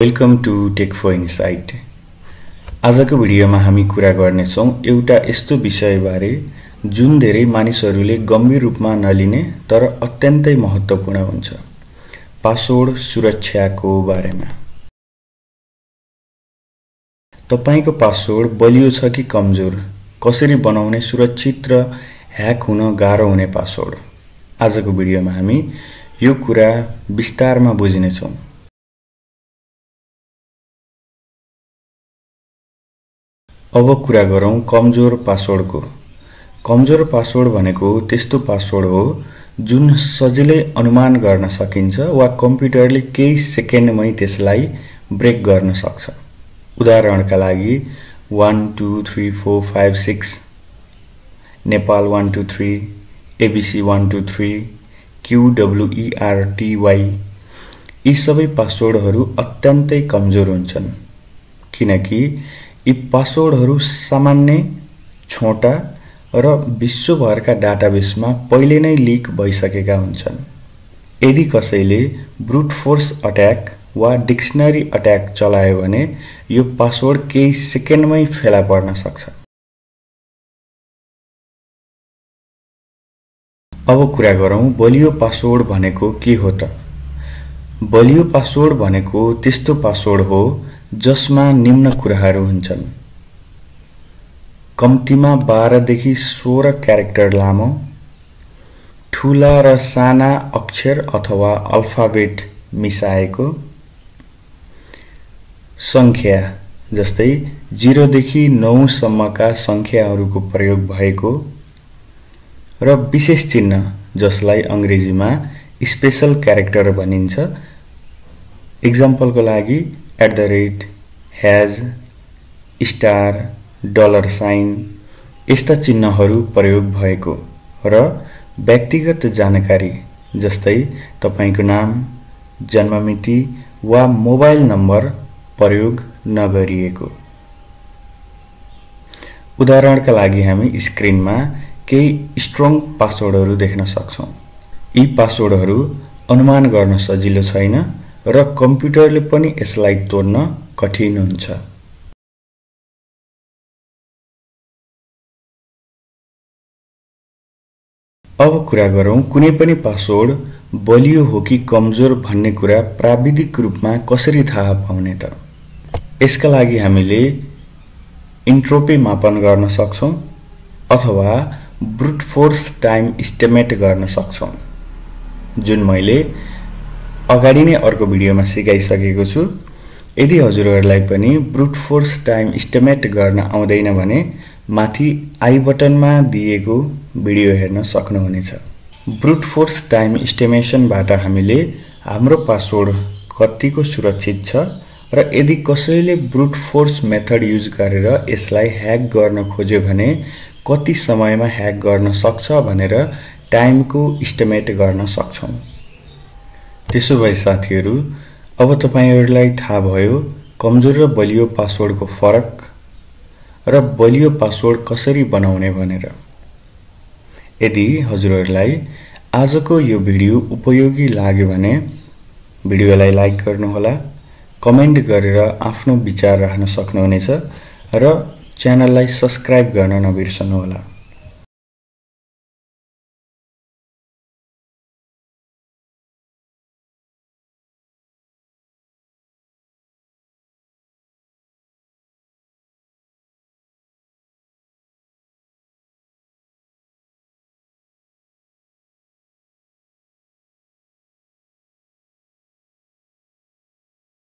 Welcome to tech for insight. आजको भिडियोमा हामी कुरा गर्नेछौँ एउटा यस्तो विषयबारे जुन धेरै मानिसहरूले गम्भीर रूपमा नलिने तर अत्यन्तै महत्त्वपूर्ण हुन्छ, पासवर्ड सुरक्षाको बारेमा। तपाईको पासवर्ड बलियो छ कि कमजोर, कसरी बनाउने सुरक्षित र ह्याक हुन गाह्रो हुने पासवर्ड। आजको भिडियोमा हामी यो कुरा विस्तारमा बुझ्नेछौँ। अब कुरा गरौँ कमजोर पासवर्डको। कमजोर पासवर्ड भनेको त्यस्तो पासवर्ड हो जुन सजिलै अनुमान गर्न सकिन्छ वा कम्प्युटरले केही सेकेन्डमै त्यसलाई ब्रेक गर्न सक्छ। उदाहरणका लागि 1 2 3 4 5 6, नेपाल 1 2 3, एबीसी 1 2 3, QWERTY, यी सबै पासवर्डहरू अत्यन्तै कमजोर हुन्छन् किनकि यी पासवर्डहरू सामान्य, छोटा र विश्वभरका डाटाबेसमा पहिले नै लिक भइसकेका हुन्छन्। यदि कसैले ब्रुट फोर्स अट्याक वा डिक्सनरी अट्याक चलायो भने यो पासवर्ड केही सेकेन्डमै फेला पर्न सक्छ। अब कुरा गरौँ बलियो पासवर्ड भनेको के हो त? बलियो पासवर्ड भनेको त्यस्तो पासवर्ड हो जसमा निम्न कुराहरू हुन्छन्: कम्तीमा 12 देखि 16 क्यारेक्टर लामो, ठूला र साना अक्षर अथवा अल्फाबेट मिसाएको, संख्या जस्तै 0 देखि 9 सम्मका संख्याहरूको प्रयोग भएको र विशेष चिन्ह जसलाई अंग्रेजीमा स्पेशल क्यारेक्टर भनिन्छ। एक्जाम्पलको लागि @ हैज, स्टार, $, यस्ता चिन्हहरू प्रयोग भएको र व्यक्तिगत जानकारी जस्तै तपाईको नाम, जन्ममिति वा मोबाइल नम्बर प्रयोग नगरिएको। उदाहरणका लागि हामी स्क्रिनमा केही स्ट्रङ पासवर्डहरू देख्न सक्छौं। यी पासवर्डहरू अनुमान गर्न सजिलो छैन र कम्प्युटरले पनि यसलाई तोड्न कठिन हुन्छ। अब कुरा गरौँ कुनै पनि पासवर्ड बलियो हो कि कमजोर भन्ने कुरा प्राविधिक रूपमा कसरी थाहा पाउने त? यसका लागि हामीले इन्ट्रोपी मापन गर्न सक्छौं अथवा ब्रुट फोर्स टाइम एस्टिमेट गर्न सक्छौं, जुन मैले अगाडि नै अर्को भिडियोमा सिकाइसकेको छु। यदि हजुरहरूलाई पनि ब्रुट फोर्स टाइम एस्टिमेट गर्न आउँदैन भने माथि आई बटनमा दिएको भिडियो हेर्न सक्नुहुनेछ। ब्रुट फोर्स टाइम एस्टिमेसनबाट हामीले हाम्रो पासवर्ड कतिको सुरक्षित छ र यदि कसैले ब्रुट फोर्स मेथड युज गरेर यसलाई ह्याक गर्न खोज्यो भने कति समयमा ह्याक गर्न सक्छ भनेर टाइमको एस्टिमेट गर्न सक्छौं। त्यसो भए साथीहरू, अब तपाईहरुलाई थाहा भयो कमजोर र बलियो पासवर्डको फरक र बलियो पासवर्ड कसरी बनाउने भनेर। यदि हजुरहरूलाई आजको यो भिडियो उपयोगी लाग्यो भने भिडियोलाई लाइक गर्नुहोला, कमेन्ट गरेर आफ्नो विचार राख्न सक्नुहुनेछ र च्यानललाई सब्स्क्राइब गर्न नबिर्सनुहोला।